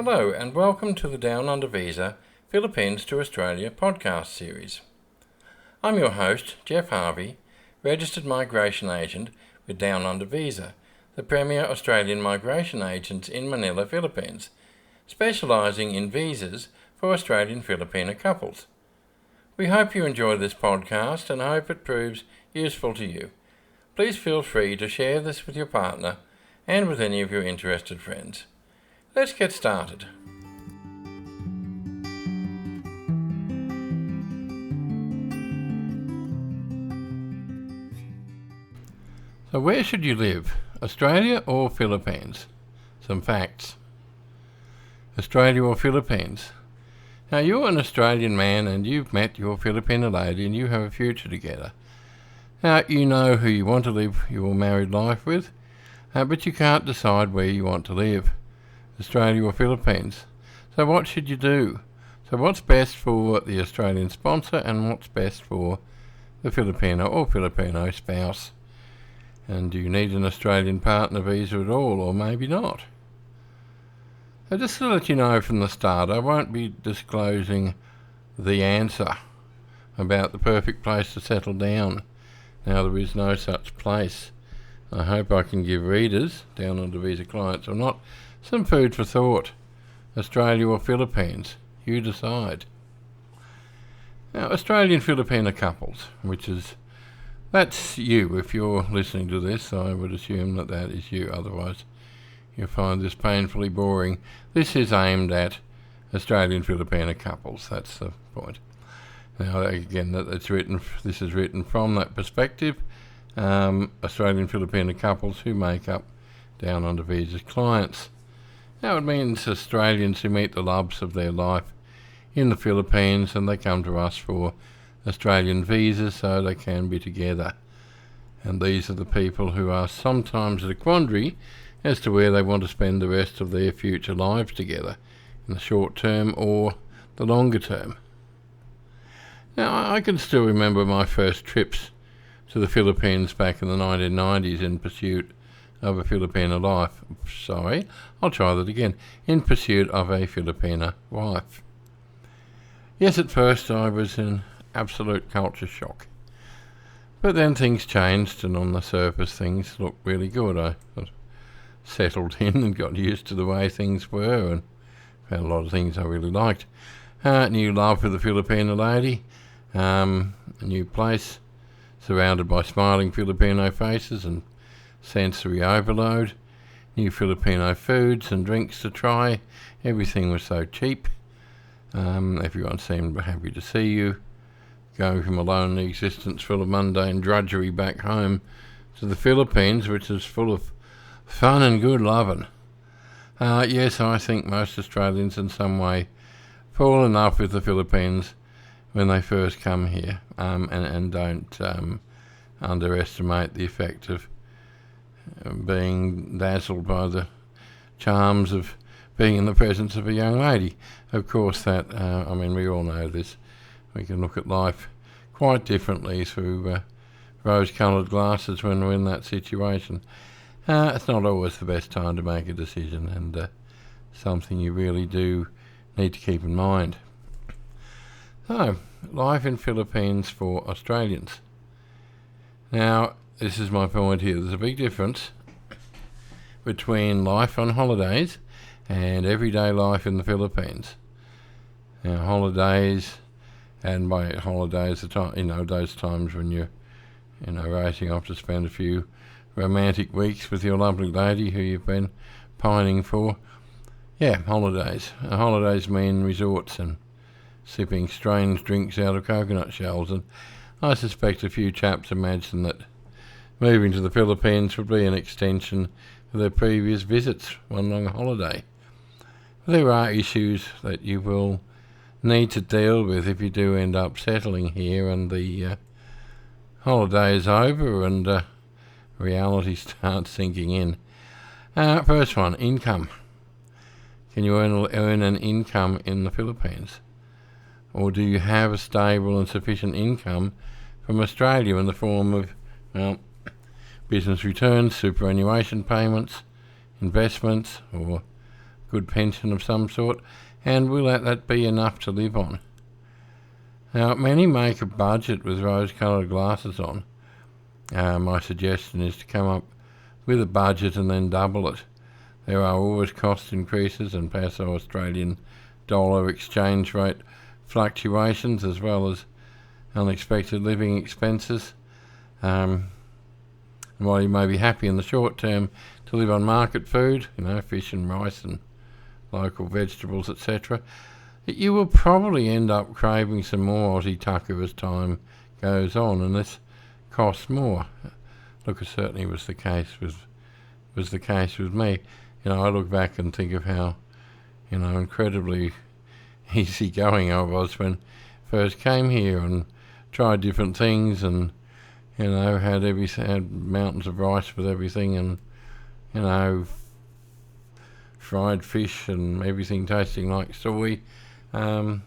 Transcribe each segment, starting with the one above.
Hello and welcome to the Down Under Visa Philippines to Australia podcast series. I'm your host, Jeff Harvey, registered migration agent with Down Under Visa, the premier Australian migration agent in Manila, Philippines, specialising in visas for Australian Filipina couples. We hope you enjoy this podcast and hope it proves useful to you. Please feel free to share this with your partner and with any of your interested friends. Let's get started. So where should you live? Australia or Philippines? Some facts. Australia or Philippines? Now you're an Australian man and you've met your Filipino lady and you have a future together. Now you know who you want to live your married life with, but you can't decide where you want to live. Australia or Philippines. So what should you do? So what's best for the Australian sponsor and what's best for the Filipino or Filipino spouse? And do you need an Australian partner visa at all, or maybe not? So just to let you know from the start, I won't be disclosing the answer about the perfect place to settle down. Now there is no such place. I hope I can give readers, Down Under Visa clients or not, some food for thought. Australia or Philippines? You decide. Now, Australian Filipina couples, that's you. If you're listening to this, I would assume that is you. Otherwise, you'll find this painfully boring. This is aimed at Australian Filipina couples. That's the point. Now, again, this is written from that perspective. Australian Filipina couples who make up Down Under Visa's clients. Now it means Australians who meet the loves of their life in the Philippines and they come to us for Australian visas so they can be together. And these are the people who are sometimes at a quandary as to where they want to spend the rest of their future lives together, in the short term or the longer term. Now I can still remember my first trips to the Philippines back in the 1990s in pursuit of a Filipina life. Sorry, I'll try that again. In pursuit of a Filipina wife. Yes, at first I was in absolute culture shock. But then things changed and on the surface things looked really good. I settled in and got used to the way things were and found a lot of things I really liked. New love with a Filipina lady, a new place, surrounded by smiling Filipino faces and sensory overload, new Filipino foods and drinks to try. Everything was so cheap. Everyone seemed happy to see you. Going from a lonely existence full of mundane drudgery back home to the Philippines, which is full of fun and good loving. Yes, I think most Australians in some way fall in love with the Philippines when they first come here, and don't underestimate the effect of being dazzled by the charms of being in the presence of a young lady. Of course we all know this. We can look at life quite differently through rose-coloured glasses when we're in that situation. It's not always the best time to make a decision, and something you really do need to keep in mind. So, life in Philippines for Australians. Now, this is my point here. There's a big difference between life on holidays and everyday life in the Philippines. Now, holidays, and by holidays, those times when you're, racing off to spend a few romantic weeks with your lovely lady who you've been pining for. Yeah, holidays. Holidays mean resorts and sipping strange drinks out of coconut shells, and I suspect a few chaps imagine that moving to the Philippines would be an extension of their previous visits, one long holiday. There are issues that you will need to deal with if you do end up settling here and the holiday is over and reality starts sinking in. First one, income. Can you earn an income in the Philippines? Or do you have a stable and sufficient income from Australia in the form of business returns, superannuation payments, investments, or good pension of some sort, and will that be enough to live on? Now, many make a budget with rose-coloured glasses on. My suggestion is to come up with a budget and then double it. There are always cost increases and peso Australian dollar exchange rate fluctuations, as well as unexpected living expenses. And while you may be happy in the short term to live on market food, fish and rice and local vegetables, etc., you will probably end up craving some more Aussie tucker as time goes on, and this costs more. Look, it certainly was the case with me. I look back and think of how, incredibly easygoing I was when I first came here and tried different things, and had mountains of rice with everything, and fried fish and everything tasting like soy. Well,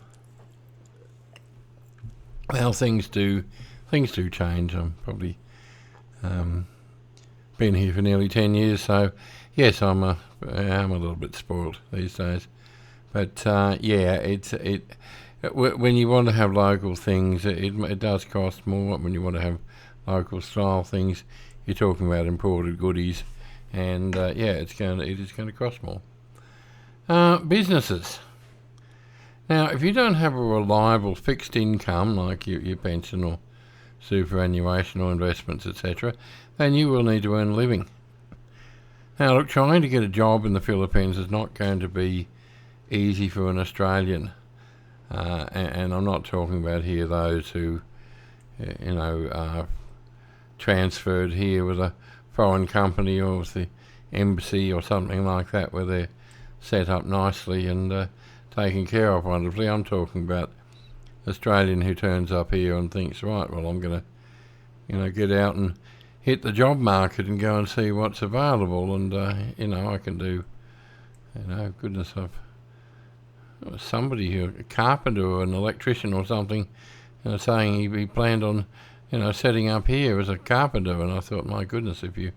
things do change. I'm probably been here for nearly 10 years, so yes, I'm a little bit spoiled these days. But when you want to have local things, it does cost more. When you want to have local style things, you're talking about imported goodies, and it is going to cost more. Businesses. Now, if you don't have a reliable fixed income like your pension or superannuation or investments, etc., then you will need to earn a living. Now, look, trying to get a job in the Philippines is not going to be easy for an Australian, and I'm not talking about here those who, are transferred here with a foreign company or with the embassy or something like that, where they're set up nicely and taken care of wonderfully. I'm talking about Australian who turns up here and thinks, right, well, I'm going to, get out and hit the job market and go and see what's available, and I can do, goodness, somebody, a carpenter or an electrician or something, saying he planned on, setting up here as a carpenter, and I thought, my goodness, if you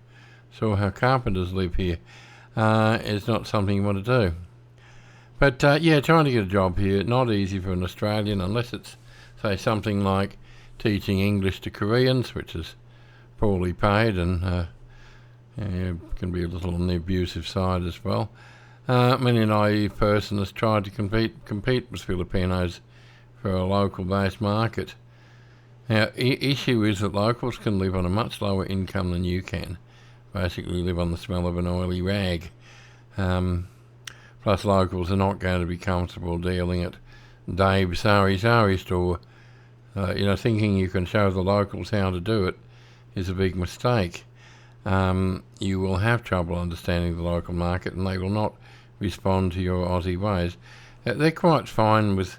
saw how carpenters live here, it's not something you want to do. But trying to get a job here, not easy for an Australian, unless it's, say, something like teaching English to Koreans, which is poorly paid and can be a little on the abusive side as well. Many naive person has tried to compete with Filipinos for a local-based market. Now, issue is that locals can live on a much lower income than you can. Basically live on the smell of an oily rag. Plus, locals are not going to be comfortable dealing at Dave's Sari store. Thinking you can show the locals how to do it is a big mistake. You will have trouble understanding the local market, and they will not respond to your Aussie ways. They're quite fine with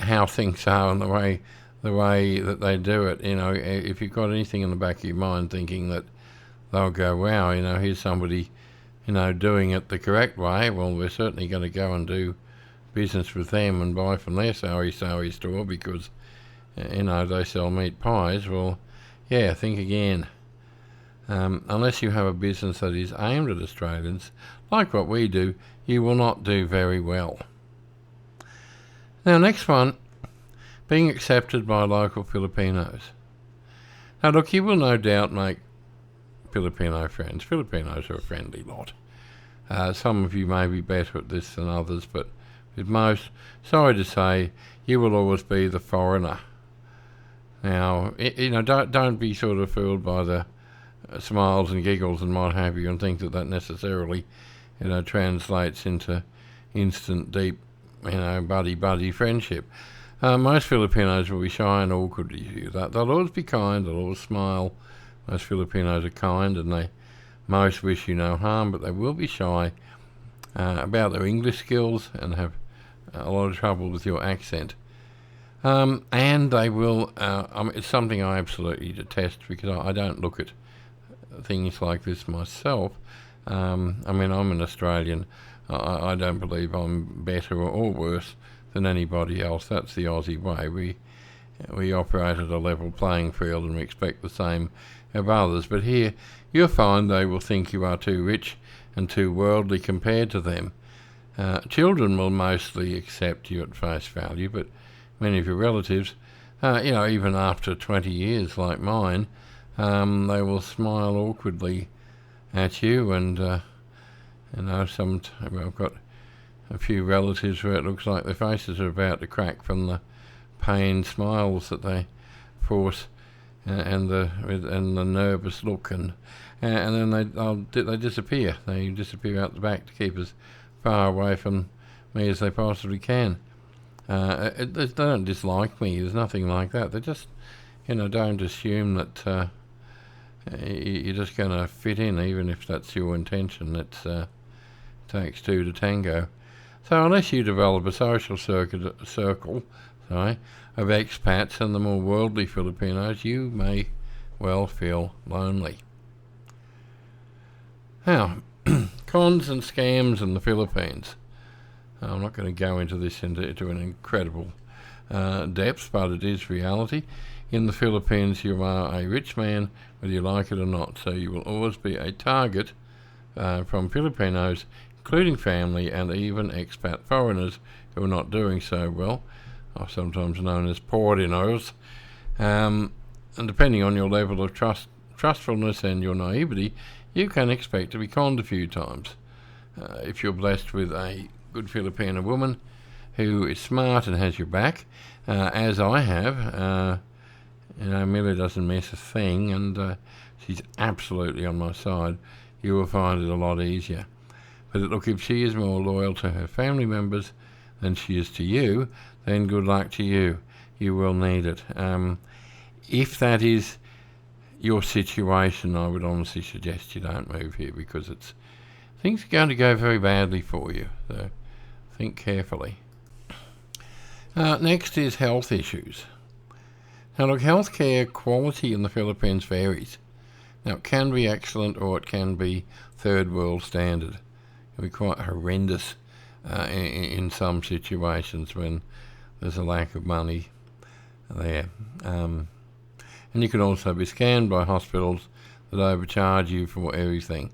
how things are and the way that they do it. If you've got anything in the back of your mind thinking that they'll go, wow, here's somebody, doing it the correct way, well, we're certainly going to go and do business with them and buy from their Sari store because, they sell meat pies. Well, yeah, think again. Unless you have a business that is aimed at Australians, like what we do, you will not do very well. Now, next one, being accepted by local Filipinos. Now, look, you will no doubt make Filipino friends. Filipinos are a friendly lot. Some of you may be better at this than others, but with most, sorry to say, you will always be the foreigner. Now, don't be sort of fooled by the smiles and giggles and what have you, and think that necessarily, translates into instant, deep, buddy friendship. Most Filipinos will be shy and awkward to you. They'll always be kind. They'll always smile. Most Filipinos are kind, and they most wish you no harm, but they will be shy about their English skills and have a lot of trouble with your accent. And they will, it's something I absolutely detest because I don't look at things like this myself. I'm an Australian. I don't believe I'm better or worse than anybody else. That's the Aussie way. We operate at a level playing field and we expect the same of others. But here, you'll find they will think you are too rich and too worldly compared to them. Children will mostly accept you at face value, but many of your relatives, even after 20 years like mine, they will smile awkwardly at you, and I've got a few relatives where it looks like their faces are about to crack from the pained smiles that they force, and the nervous look, and then they disappear. They disappear out the back to keep as far away from me as they possibly can. They don't dislike me. There's nothing like that. They just, don't assume that you're just going to fit in, even if that's your intention. It takes two to tango. So unless you develop a social circle of expats and the more worldly Filipinos, you may well feel lonely. Now, cons and scams in the Philippines. I'm not going to go into this into an incredible depth, but it is reality. In the Philippines, you are a rich man, whether you like it or not, so you will always be a target from Filipinos, including family and even expat foreigners who are not doing so well, or sometimes known as poorinos. And depending on your level of trustfulness and your naivety, you can expect to be conned a few times. If you're blessed with a good Filipina woman who is smart and has your back, as I have, Millie doesn't miss a thing, and she's absolutely on my side, you will find it a lot easier. But look, if she is more loyal to her family members than she is to you, then good luck to you. You will need it. If that is your situation, I would honestly suggest you don't move here, because things are going to go very badly for you. So think carefully. Next is health issues. Now look, healthcare quality in the Philippines varies. Now it can be excellent, or it can be third world standard. It can be quite horrendous in some situations when there's a lack of money there. And you can also be scammed by hospitals that overcharge you for everything.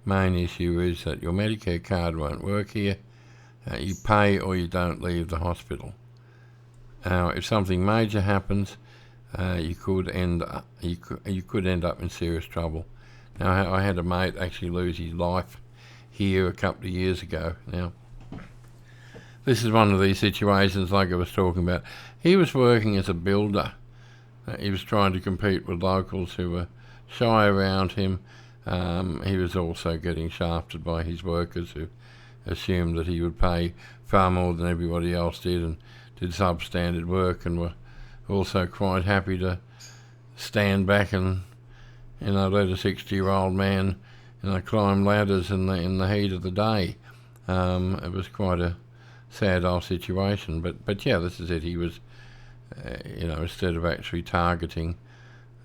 Main issue is that your Medicare card won't work here. You pay or you don't leave the hospital. Now, if something major happens, you could end up in serious trouble. Now, I had a mate actually lose his life here a couple of years ago. Now, this is one of these situations like I was talking about. He was working as a builder. He was trying to compete with locals who were shy around him. He was also getting shafted by his workers, who assumed that he would pay far more than everybody else did, and did substandard work, and were also quite happy to stand back and let a 60-year-old man climb ladders in the heat of the day. It was quite a sad old situation, but yeah, this is it. He was instead of actually targeting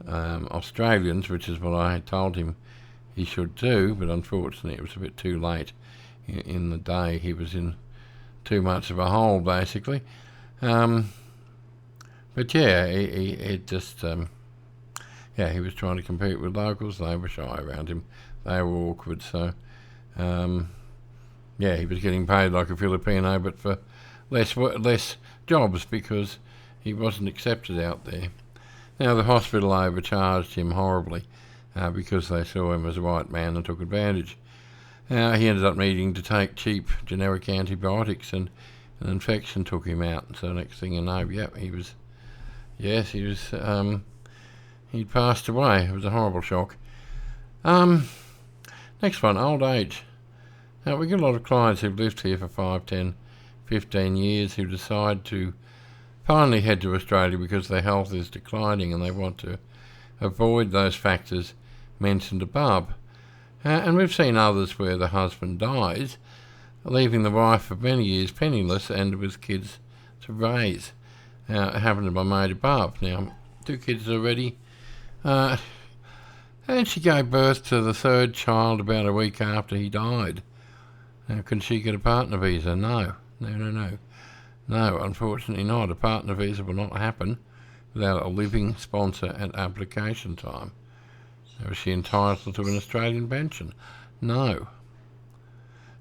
Australians, which is what I had told him he should do, but unfortunately it was a bit too late in the day. He was in too much of a hole, basically. But yeah, he was trying to compete with locals. They were shy around him. They were awkward. So, he was getting paid like a Filipino, but for less jobs, because he wasn't accepted out there. Now, the hospital overcharged him horribly because they saw him as a white man and took advantage. He ended up needing to take cheap generic antibiotics, and an infection took him out. So next thing you know, he'd passed away. It was a horrible shock. Next one, old age. Now, we get a lot of clients who've lived here for 5, 10, 15 years who decide to finally head to Australia because their health is declining and they want to avoid those factors mentioned above. And we've seen others where the husband dies, leaving the wife for many years penniless and with kids to raise. Now, it happened to my mate above. Now, 2 kids already. And she gave birth to the 3rd child about a week after he died. Now, can she get a partner visa? No, unfortunately not. A partner visa will not happen without a living sponsor at application time. Now, is she entitled to an Australian pension? No.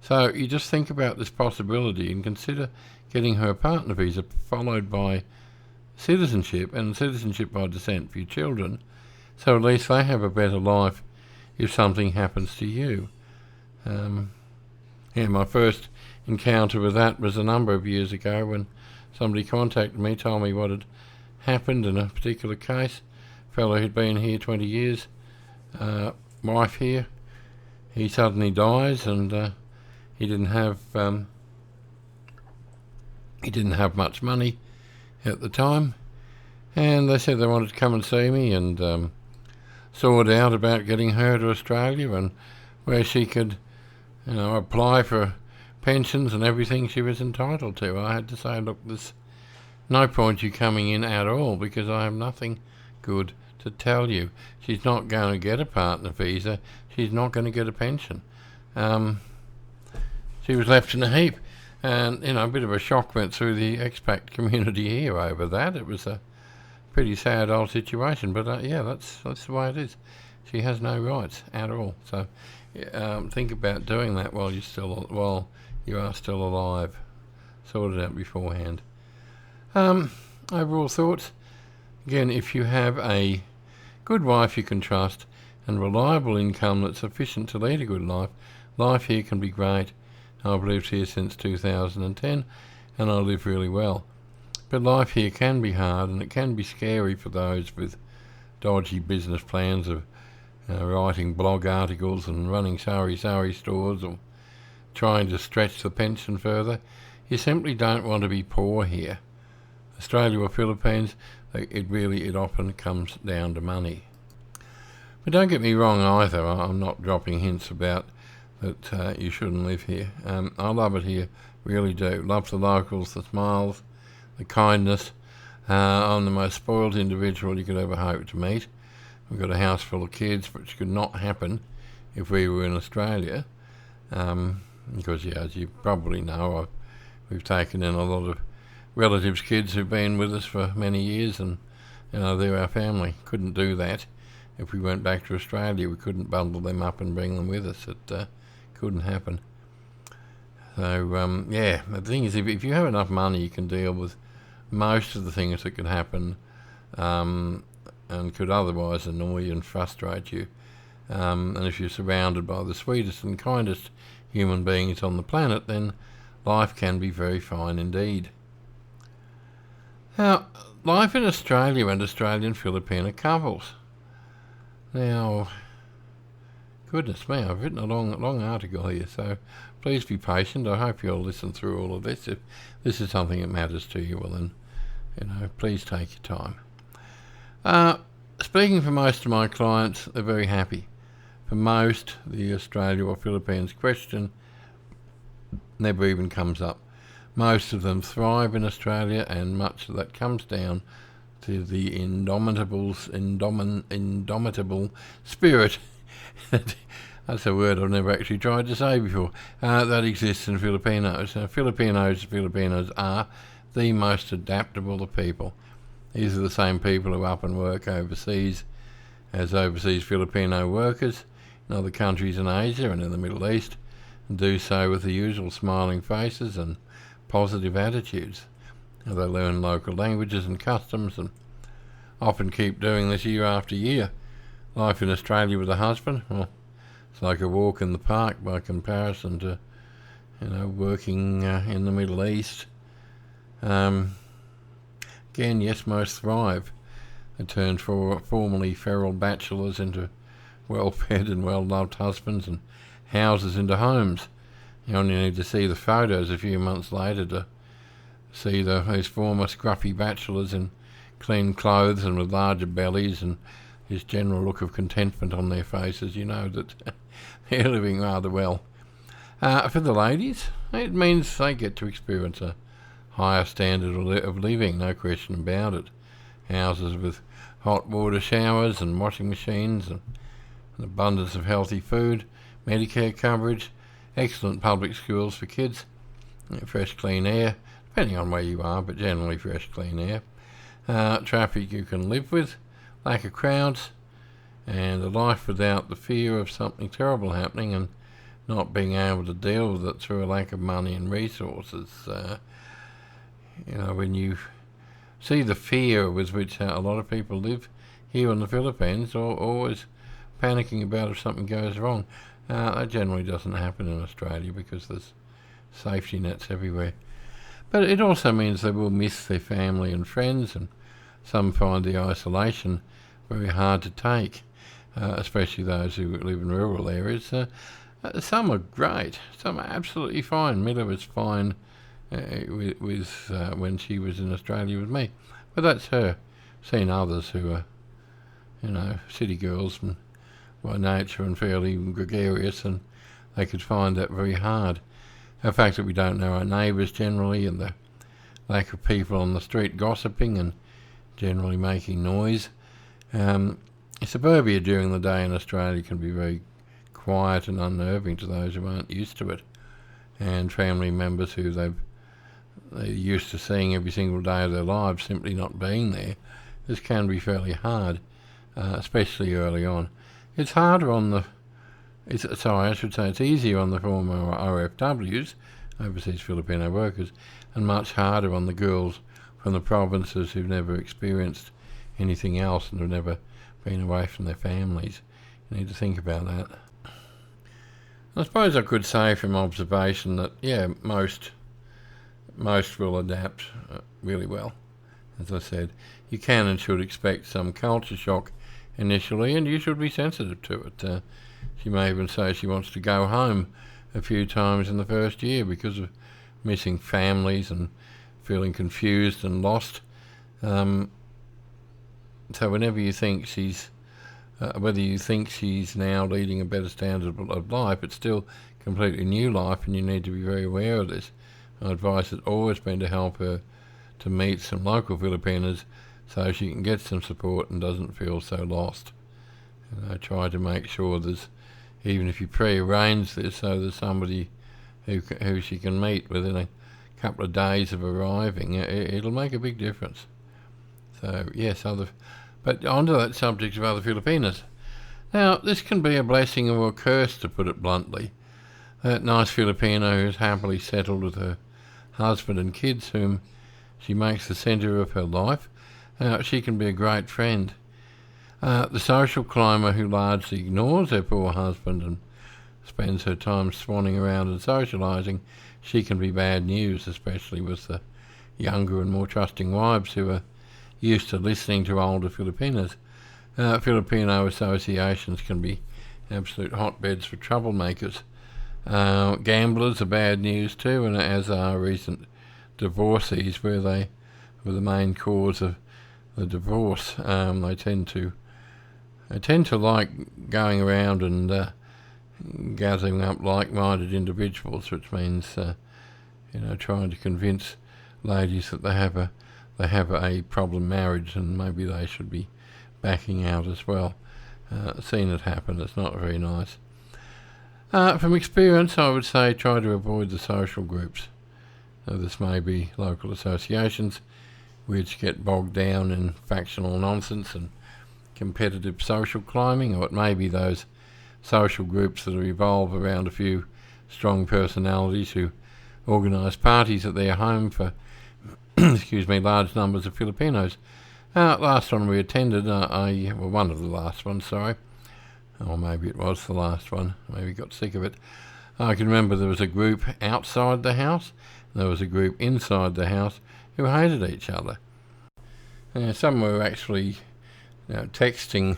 So you just think about this possibility and consider getting her a partner visa followed by citizenship, and citizenship by descent for your children, so at least they have a better life if something happens to you. My first encounter with that was a number of years ago when somebody contacted me, told me what had happened in a particular case. A fellow who'd been here 20 years, wife here, he suddenly dies, and he didn't have much money at the time, and they said they wanted to come and see me and sort out about getting her to Australia and where she could, apply for pensions and everything she was entitled to. I had to say, look, there's no point you coming in at all because I have nothing good to tell you. She's not going to get a partner visa. She's not going to get a pension. She was left in a heap. And, a bit of a shock went through the expat community here over that. It was a pretty sad old situation, but that's the way it is. She has no rights at all. So think about doing that while you are still alive. Sort it out beforehand. Overall thoughts. Again, if you have a good wife you can trust and reliable income that's sufficient to lead a good life, life here can be great. I've lived here since 2010 and I live really well. But life here can be hard and it can be scary for those with dodgy business plans of writing blog articles and running sari stores or trying to stretch the pension further. You simply don't want to be poor here. Australia or Philippines, it often comes down to money. But don't get me wrong either, I'm not dropping hints about that you shouldn't live here. I love it here, really do. Love the locals, the smiles, the kindness. I'm the most spoiled individual you could ever hope to meet. We've got a house full of kids, which could not happen if we were in Australia. Because, as you probably know, we've taken in a lot of relatives' kids who've been with us for many years, and they're our family. Couldn't do that. If we went back to Australia, we couldn't bundle them up and bring them with us. It couldn't happen. So, the thing is, if you have enough money, you can deal with most of the things that could happen and could otherwise annoy and frustrate you. And if you're surrounded by the sweetest and kindest human beings on the planet, then life can be very fine indeed. Now, life in Australia and Australian Filipino couples. Now, goodness me, I've written a long article here, so please be patient. I hope you'll listen through all of this. If this is something that matters to you, well then, please take your time. Speaking for most of my clients, they're very happy. For most, the Australia or Philippines question never even comes up. Most of them thrive in Australia, and much of that comes down to the indomitable spirit that's a word I've never actually tried to say before, that exists in Filipinos. Now, Filipinos are the most adaptable of people. These are the same people who up and work overseas as overseas Filipino workers in other countries in Asia and in the Middle East, and do so with the usual smiling faces and positive attitudes. Now, they learn local languages and customs and often keep doing this year after year. Life in Australia with a husband, well, it's like a walk in the park by comparison to, working in the Middle East. Again, yes, most thrive. They turn formerly feral bachelors into well-fed and well-loved husbands, and houses into homes. You only need to see the photos a few months later to see those former scruffy bachelors in clean clothes and with larger bellies and his general look of contentment on their faces. You know that they're living rather well. For the ladies, it means they get to experience a higher standard of living, no question about it. Houses with hot water showers and washing machines and an abundance of healthy food, Medicare coverage, excellent public schools for kids, fresh clean air, depending on where you are, but generally fresh clean air, traffic you can live with, lack of crowds, and a life without the fear of something terrible happening, and not being able to deal with it through a lack of money and resources. When you see the fear with which a lot of people live here in the Philippines, or always panicking about if something goes wrong. That generally doesn't happen in Australia because there's safety nets everywhere. But it also means they will miss their family and friends, and some find the isolation very hard to take, especially those who live in rural areas. Some are great, some are absolutely fine. Mila was fine when she was in Australia with me, but that's her. Seen others who are, city girls and by nature and fairly gregarious, and they could find that very hard. The fact that we don't know our neighbours generally, and the lack of people on the street gossiping and generally making noise. Suburbia during the day in Australia can be very quiet and unnerving to those who aren't used to it, and family members who they're used to seeing every single day of their lives simply not being there. This can be fairly hard, especially early on. It's harder on it's easier on the former RFWs, overseas Filipino workers, and much harder on the girls from the provinces who've never experienced anything else and have never been away from their families. You need to think about that. I suppose I could say from observation that, most will adapt really well. As I said, you can and should expect some culture shock initially, and you should be sensitive to it. She may even say she wants to go home a few times in the first year because of missing families and feeling confused and lost. So whenever you think whether you think she's now leading a better standard of life, it's still completely new life, and you need to be very aware of this. My advice has always been to help her to meet some local Filipinas so she can get some support and doesn't feel so lost. And I try to make sure even if you pre-arrange this, so there's somebody who she can meet within a couple of days of arriving, it'll make a big difference. So yes, but onto that subject of other Filipinas. Now, this can be a blessing or a curse, to put it bluntly. That nice Filipino who's happily settled with her husband and kids, whom she makes the centre of her life, she can be a great friend. The social climber who largely ignores her poor husband and spends her time swanning around and socialising, she can be bad news, especially with the younger and more trusting wives who are used to listening to older Filipinas. Filipino associations can be absolute hotbeds for troublemakers. Gamblers are bad news too, and as are recent divorcees, where they were the main cause of the divorce. They tend to like going around and gathering up like-minded individuals, which means trying to convince ladies that they have a problem marriage and maybe they should be backing out as well. Seen it happen. It's not very nice. From experience, I would say try to avoid the social groups. Now, this may be local associations which get bogged down in factional nonsense and competitive social climbing, or it may be those social groups that revolve around a few strong personalities who organise parties at their home for large numbers of Filipinos. Last one we attended, one of the last ones, sorry, or maybe it was the last one, maybe got sick of it. I can remember there was a group outside the house, and there was a group inside the house who hated each other. Some were actually texting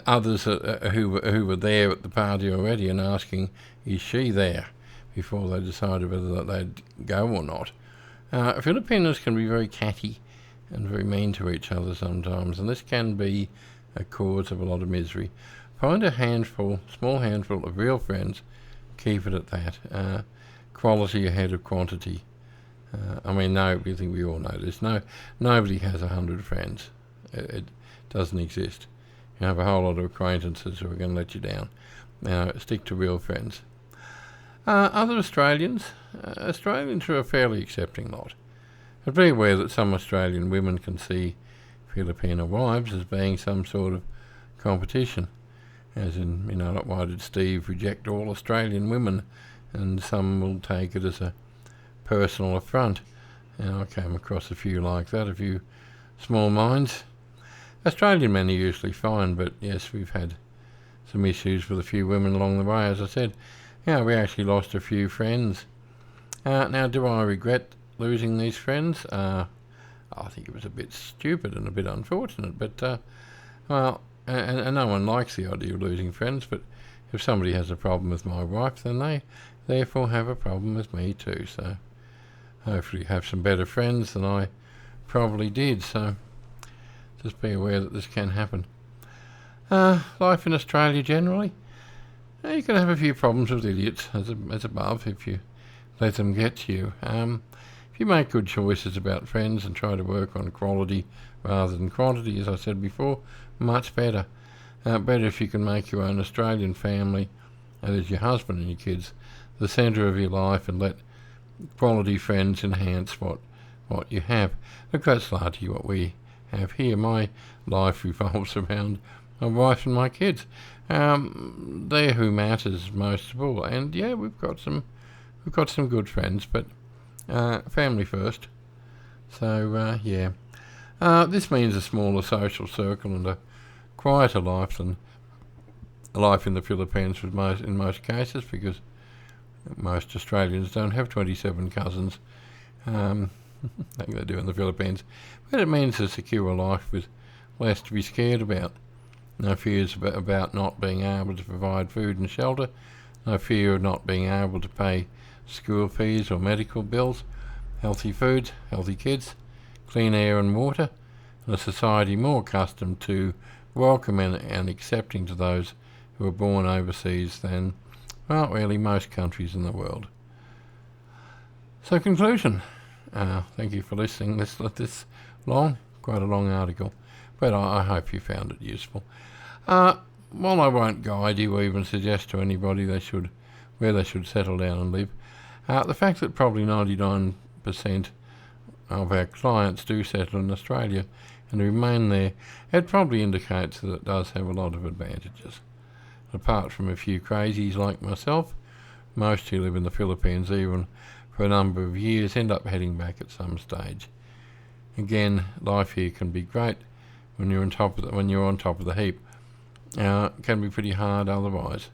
others who were there at the party already and asking, is she there, before they decided whether they'd go or not. Filipinos can be very catty and very mean to each other sometimes, and this can be a cause of a lot of misery. Find a small handful of real friends, keep it at that. Quality ahead of quantity. I think we all know this. Nobody has 100 friends. It doesn't exist. You have a whole lot of acquaintances who are going to let you down. Stick to real friends. Other Australians are a fairly accepting lot. But be aware that some Australian women can see Filipino wives as being some sort of competition. as in, why did Steve reject all Australian women? And some will take it as a personal affront. And I came across a few like that, a few small minds. Australian men are usually fine, but yes, we've had some issues with a few women along the way. As I said, we actually lost a few friends. Now, do I regret losing these friends? I think it was a bit stupid and a bit unfortunate, but, and no one likes the idea of losing friends, but if somebody has a problem with my wife, then they therefore have a problem with me too, so hopefully you have some better friends than I probably did, so just be aware that this can happen. Life in Australia generally, you can have a few problems with idiots, as above, if you let them get to you. If you make good choices about friends and try to work on quality rather than quantity, as I said before, much better. Better if you can make your own Australian family, that is your husband and your kids, the centre of your life, and let quality friends enhance what you have. Look, that's largely what we have here. My life revolves around my wife and my kids. They're who matters most of all. And we've got some good friends, but family first. So this means a smaller social circle and a quieter life than life in the Philippines in most cases, because most Australians don't have 27 cousins, like they do in the Philippines. But it means a secure life with less to be scared about. No fears about not being able to provide food and shelter. No fear of not being able to pay school fees or medical bills. Healthy food, healthy kids, clean air and water, and a society more accustomed to welcoming and accepting to those who are born overseas than, really most countries in the world. So, conclusion. Thank you for listening this long, quite a long article, but I hope you found it useful. While I won't guide you or even suggest to anybody where they should settle down and live, the fact that probably 99% of our clients do settle in Australia and remain there, it probably indicates that it does have a lot of advantages. Apart from a few crazies like myself, most who live in the Philippines, even for a number of years, end up heading back at some stage. Again, life here can be great when you're on top of the heap. It can be pretty hard otherwise,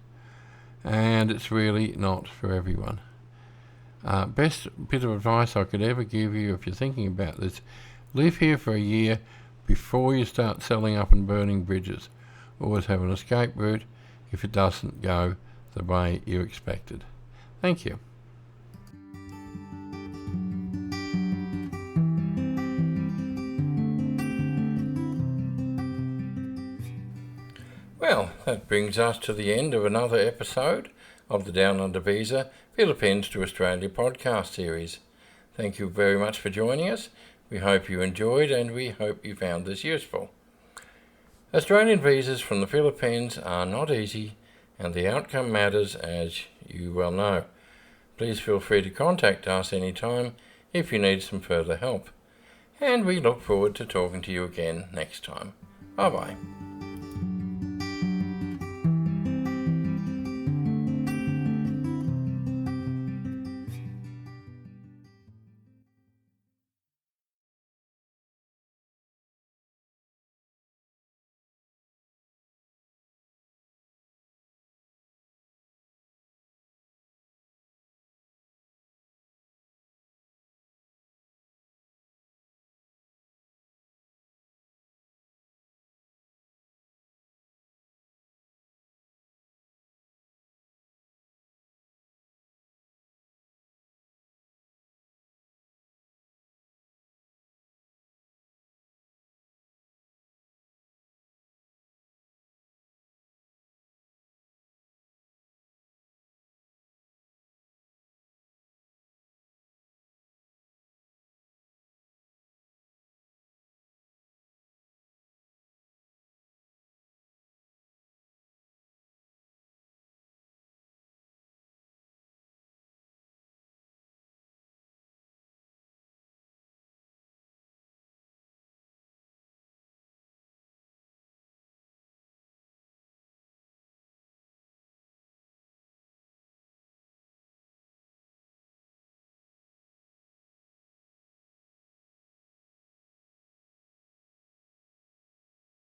and it's really not for everyone. Best bit of advice I could ever give you if you're thinking about this: live here for a year before you start selling up and burning bridges. Always have an escape route if it doesn't go the way you expected. Thank you. Well, that brings us to the end of another episode of the Down Under Visa Philippines to Australia podcast series. Thank you very much for joining us. We hope you enjoyed, and we hope you found this useful. Australian visas from the Philippines are not easy, and the outcome matters, as you well know. Please feel free to contact us anytime if you need some further help. And we look forward to talking to you again next time. Bye-bye.